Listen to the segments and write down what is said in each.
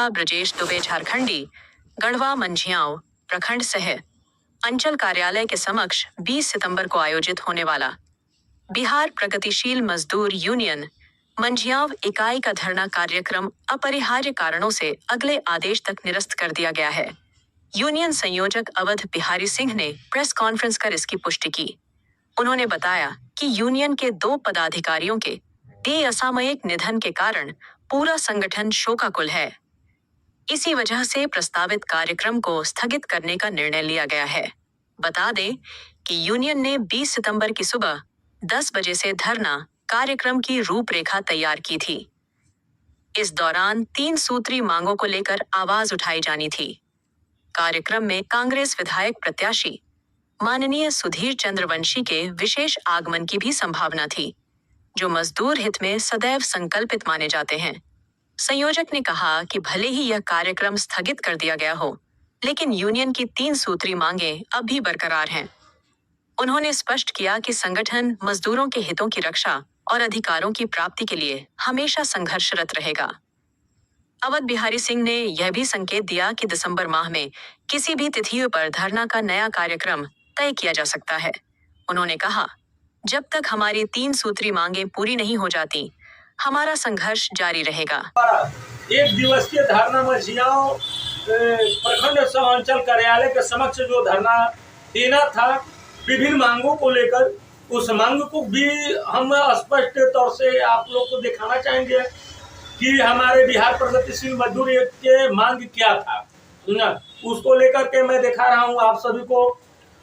नेता ब्रजेश दुबे झारखंडी गढ़वा मंझियाओं प्रखंड सह अंचल कार्यालय के समक्ष 20 सितंबर को आयोजित होने वाला बिहार प्रगतिशील मजदूर यूनियन मंझियाव इकाई का धरना कार्यक्रम अपरिहार्य कारणों से अगले आदेश तक निरस्त कर दिया गया है। यूनियन संयोजक अवध बिहारी सिंह ने प्रेस कॉन्फ्रेंस कर इसकी पुष्टि की। उन्होंने बताया कि यूनियन के 2 पदाधिकारियों के असामयिक निधन के कारण पूरा संगठन शोकाकुल है। इसी वजह से प्रस्तावित कार्यक्रम को स्थगित करने का निर्णय लिया गया है। बता दें कि यूनियन ने 20 सितंबर की सुबह 10 बजे से धरना कार्यक्रम की रूपरेखा तैयार की थी। इस दौरान 3 सूत्री मांगों को लेकर आवाज उठाई जानी थी। कार्यक्रम में कांग्रेस विधायक प्रत्याशी माननीय सुधीर चंद्रवंशी के विशेष आगमन की भी संभावना थी, जो मजदूर हित में सदैव संकल्पित माने जाते हैं। संयोजक ने कहा कि भले ही यह कार्यक्रम स्थगित कर दिया गया हो, लेकिन यूनियन की 3 सूत्री मांगें अब भी बरकरार हैं। उन्होंने स्पष्ट किया कि संगठन मजदूरों के हितों की रक्षा और अधिकारों की प्राप्ति के लिए हमेशा संघर्षरत रहेगा। अवध बिहारी सिंह ने यह भी संकेत दिया कि दिसंबर माह में किसी भी तिथियों पर धरना का नया कार्यक्रम तय किया जा सकता है। उन्होंने कहा, जब तक हमारी 3 सूत्री मांगें पूरी नहीं हो जाती, हमारा संघर्ष जारी रहेगा। एक दिवसीय धरना मंझियाओं प्रखंड सह अंचल कार्यालय के समक्ष जो धरना देना था विभिन्न मांगों को लेकर, उस मांग को भी हम स्पष्ट तौर से आप लोग को दिखाना चाहेंगे कि हमारे बिहार प्रगतिशील मजदूर के मांग क्या था। उसको लेकर के मैं दिखा रहा हूं, आप सभी को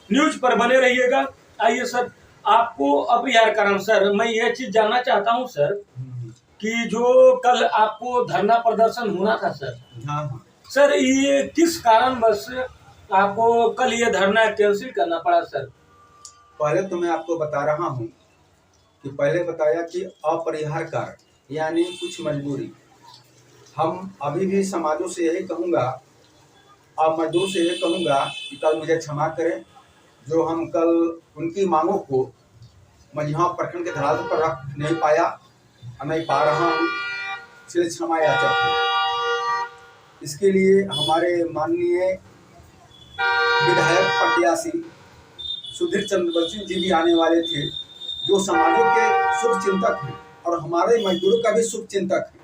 न्यूज पर बने रहिएगा। आइए सर, आपको अपरिहार्य कारण सर मैं ये चीज जानना चाहता हूं सर कि जो कल आपको धरना प्रदर्शन होना था सर, सर ये किस कारण बस आपको कल ये धरना कैंसिल करना पड़ा सर? पहले तो मैं आपको बता रहा हूँ कि पहले बताया कि अपरिहार्य कारण यानी कुछ मजबूरी। हम अभी भी समाजों से यही कहूँगा और मजदूर से यही कहूँगा कि कल मुझे क्षमा करें, जो हम कल उनकी मांगों को मंझियाओं प्रखंड के धरातल पर रख नहीं पाया, नहीं पा रहा हूँ, इसलिए क्षमा याचक हूँ। इसके लिए हमारे माननीय विधायक प्रत्याशी सुधीर चंद्रवंशी जी भी आने वाले थे, जो समाजों के शुभ चिंतक हैं और हमारे मजदूरों का भी शुभ चिंतक है।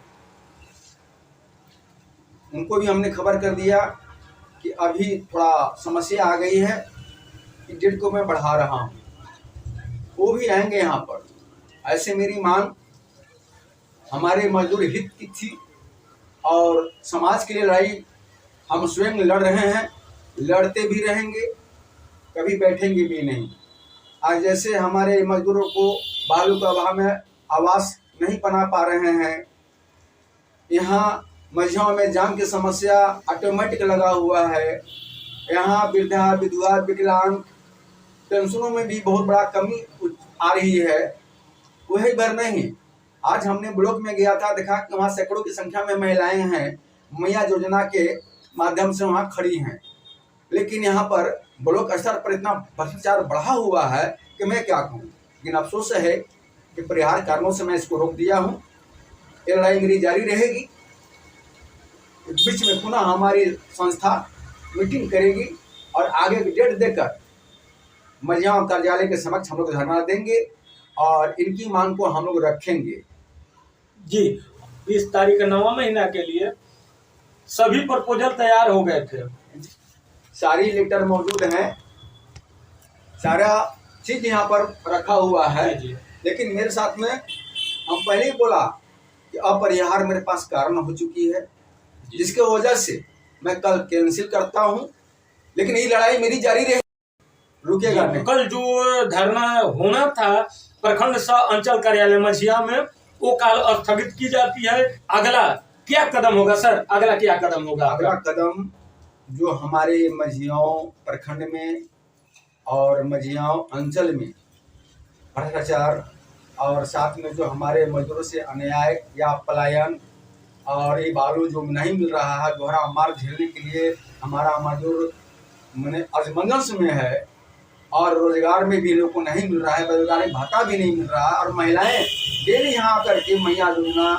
उनको भी हमने खबर कर दिया कि अभी थोड़ा समस्या आ गई है कि डेट को मैं बढ़ा रहा हूँ, वो भी आएंगे यहाँ पर। ऐसे मेरी मांग हमारे मजदूर हित की थी और समाज के लिए लड़ाई हम स्वयं लड़ रहे हैं, लड़ते भी रहेंगे, कभी बैठेंगे भी नहीं। आज जैसे हमारे मजदूरों को बालू के अभाव में आवास नहीं बना पा रहे हैं, यहाँ मंझियाओं में जाम की समस्या ऑटोमेटिक लगा हुआ है, यहाँ वृद्धा विधवा विकलांग पेंशनों में भी बहुत बड़ा कमी आ रही है। वही भर नहीं, आज हमने ब्लॉक में गया था, देखा कि वहाँ सैकड़ों की संख्या में महिलाएं हैं, मैया योजना के माध्यम से वहाँ खड़ी हैं। लेकिन यहाँ पर ब्लॉक स्तर पर इतना भ्रष्टाचार बढ़ा हुआ है कि मैं क्या कहूँ। लेकिन अफसोस है कि परिहार कारणों से मैं इसको रोक दिया हूँ। ये लड़ाई मेरी जारी रहेगी। बीच में पुनः हमारी संस्था मीटिंग करेगी और आगे की डेट देकर मंझियाओं कार्यालय के समक्ष हम लोग धरना देंगे और इनकी मांग को हम लोग रखेंगे। जी, इस तारीख 9वां महीना के लिए सभी प्रपोजल तैयार हो गए थे, सारी लेटर मौजूद हैं, सारा चीज यहाँ पर रखा हुआ है। लेकिन मेरे साथ में हम पहले ही बोला कि अपरिहार्य मेरे पास कारण हो चुकी है, जिसके वजह से मैं कल कैंसिल करता हूँ। लेकिन ये लड़ाई मेरी जारी रहेगी, रुकेगा नहीं। कल जो धरना होना था प्रखंड सह अंचल कार्यालय मंझिया में, वो कल स्थगित की जाती है। अगला क्या कदम होगा सर? अगला क्या कदम होगा? अगला कदम जो हमारे मंझियाओं प्रखंड में और मंझियाओं अंचल में भ्रष्टाचार और साथ में जो हमारे मजदूरों से अन्याय या पलायन और ये बालू जो नहीं मिल रहा है, दोहरा मार्ग झेलने के लिए हमारा मजदूर मैंने असमंजस में है और रोजगार में भी लोगों को नहीं मिल रहा है, बेरोजगारी भत्ता भी नहीं मिल रहा है और महिलाएं डेली यहाँ आकर के मैया योजना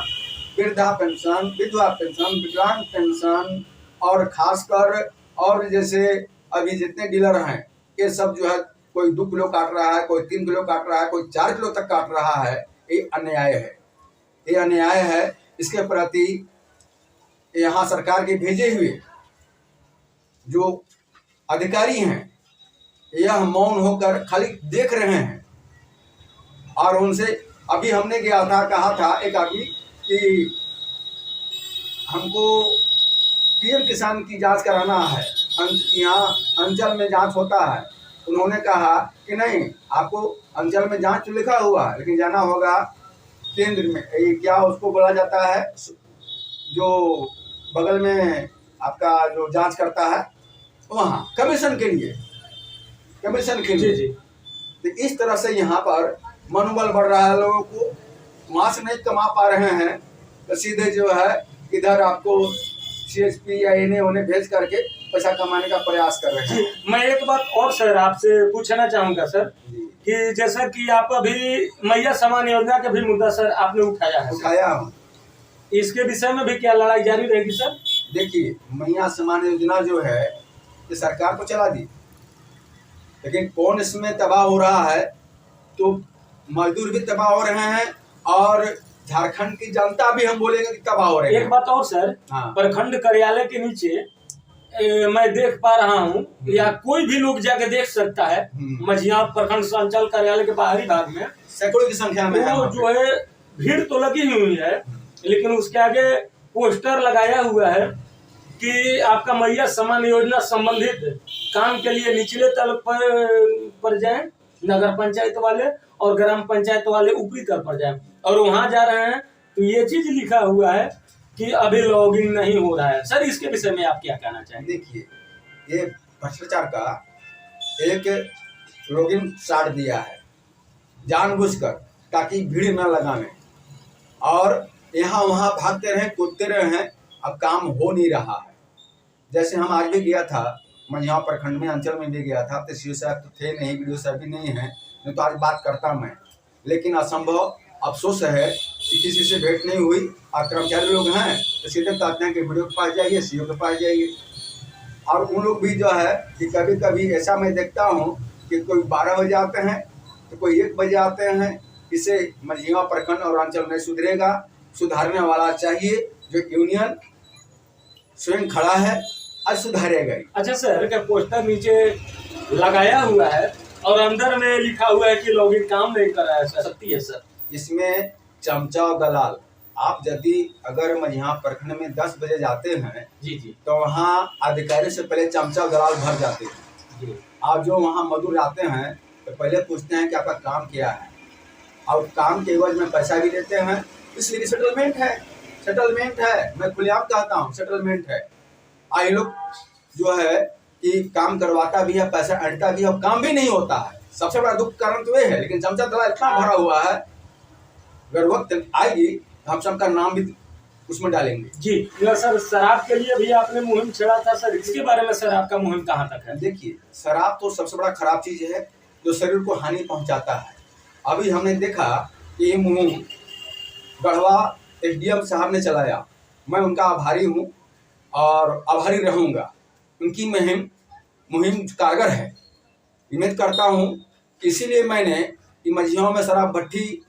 वृद्धा पेंशन, विधवा पेंशन, विकलांग पेंशन और खासकर और जैसे अभी जितने डीलर हैं ये सब जो है कोई 2 किलो काट रहा है, कोई 3 किलो काट रहा है, कोई 4 किलो तक काट रहा है। ये अन्याय है, ये अन्याय है। इसके प्रति यहाँ सरकार के भेजे हुए जो अधिकारी हैं यह मौन होकर खाली देख रहे हैं। और उनसे अभी हमने गया था, कहा था एक आदमी कि हमको पीएम किसान की जांच कराना है, यहाँ अंचल में जांच होता है। उन्होंने कहा कि नहीं, आपको अंचल में जांच लिखा हुआ है लेकिन जाना होगा केंद्र में, ये क्या उसको बोला जाता है जो बगल में आपका जो जांच करता है वहाँ कमीशन के लिए, कमीशन के लिए। तो इस तरह से यहाँ पर मनोबल बढ़ रहा है लोगों को, वहाँ से नहीं कमा पा रहे हैं तो सीधे जो है इधर आपको CSP या इन्हें उन्हें भेज करके पैसा कमाने का प्रयास कर रहे हैं। मैं एक बात और सर आपसे पूछना चाहूंगा सर कि जैसा कि आप अभी मैया समान योजना का भी मुद्दा सर आपने उठाया है, उठाया हूँ, इसके विषय में भी क्या लड़ाई जारी रहेगी सर? देखिए मैया समान योजना जो है ये सरकार को चला दी, लेकिन कौन इसमें तबाह हो रहा है? तो मजदूर भी तबाह हो रहे हैं और झारखंड की जनता भी हम बोलेंगे कि तबाह हो रही है। एक बात और सर, हाँ। प्रखंड कार्यालय के नीचे मैं देख पा रहा हूँ या कोई भी लोग जाके देख सकता है, मझिया प्रखंड अंचल कार्यालय के बाहरी भाग में सैकड़ों की संख्या में वो जो है भीड़ तो लगी हुई है, लेकिन उसके आगे पोस्टर लगाया हुआ है कि आपका मैया समान योजना संबंधित काम के लिए निचले तल पर जाएं, नगर पंचायत वाले और ग्राम पंचायत वाले ऊपरी तल पर जाएं, और वहां जा रहे हैं तो ये चीज लिखा हुआ है कि अभी लॉगिंग नहीं हो रहा है। सर इसके विषय में आप क्या कहना चाहेंगे? देखिए ये भ्रष्टाचार का एक लॉगिन चार्ट दिया है जानबूझकर ताकि भीड़ न लगाने, और यहाँ वहाँ भागते रहे कूदते रहे, अब काम हो नहीं रहा है। जैसे हम आज भी गया था मझिया प्रखंड में, अंचल में भी गया था, तो सीओ साहब तो थे नहीं, वीडियो साहब भी नहीं है, नहीं तो आज बात करता मैं, लेकिन असंभव अफसोस है कि किसी से भेंट नहीं हुई। और कर्मचारी लोग हैं तो सीधे कहते हैं कि वीडियो के पास जाइए, सीओ के पास जाइए। और उन लोग भी जो है कि कभी कभी ऐसा मैं देखता हूँ कि कोई 12 बजे आते हैं तो कोई 1 बजे आते हैं। इसे मझिया प्रखंड और अंचल नहीं सुधरेगा, सुधारने वाला चाहिए जो यूनियन स्वयं खड़ा है और सुधारेगा। अच्छा सर, क्या पोस्टर नीचे लगाया हुआ है और अंदर में लिखा हुआ है कि लॉगिन काम नहीं कर रहा है सर? सत्य है सर? इसमें चमचा और दलाल, आप यदि अगर मझिया प्रखंड में 10 बजे जाते हैं जी जी, तो वहाँ अधिकारी से पहले चमचा और दलाल भर जाते हैं जी। आप जो वहाँ मजदूर जाते हैं तो पहले पूछते हैं कि आपका काम क्या है, और काम के एवज में पैसा भी देते हैं। इसलिए सेटलमेंट है, सेटलमेंट है, मैं खुलेआम कहता हूँ सेटलमेंट है। और ये लोग जो है कि काम करवाता भी है, पैसा अड़ता भी है, काम भी नहीं होता है। सबसे बड़ा दुख कारण तो ये है, लेकिन चमचा दलाल इतना भरा हुआ है, अगर वक्त आएगी तो हम सबका नाम भी उसमें डालेंगे। जी सर, शराब के लिए भी आपने मुहिम छेड़ा था सर, इसके बारे में सर आपका मुहिम कहाँ तक है? देखिए शराब तो सबसे बड़ा खराब चीज है जो शरीर को हानि पहुंचाता है। अभी हमने देखा कि ये मुहिम गढ़वा SDM साहब ने चलाया, मैं उनका आभारी हूँ और आभारी रहूँगा। उनकी मुहिम कारगर है, उम्मीद करता हूँ। इसीलिए मैंने कि मझियाओं में शराब भट्टी,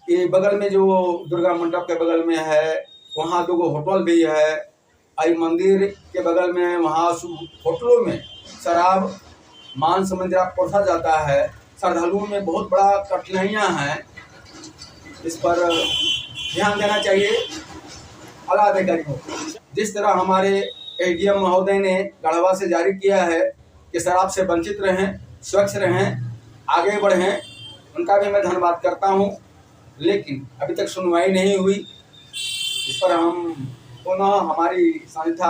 ये बगल में जो दुर्गा मंडप के बगल में है वहाँ 2 होटल भी है, आई मंदिर के बगल में वहाँ होटलों में शराब मांस मंदिर परोसा जाता है। श्रद्धालुओं में बहुत बड़ा कठिनाइयाँ हैं, इस पर ध्यान देना चाहिए आला अधिकारियों को। जिस तरह हमारे SDM महोदय ने गढ़वा से जारी किया है कि शराब से वंचित रहें, स्वच्छ रहें, आगे बढ़ें, उनका भी मैं धन्यवाद करता हूं। लेकिन अभी तक सुनवाई नहीं हुई, इस पर हम पुनः हमारी संस्था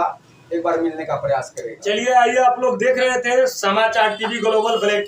एक बार मिलने का प्रयास करेंगे। चलिए आइए, आप लोग देख रहे थे समाचार TV ग्लोबल ब्रेक।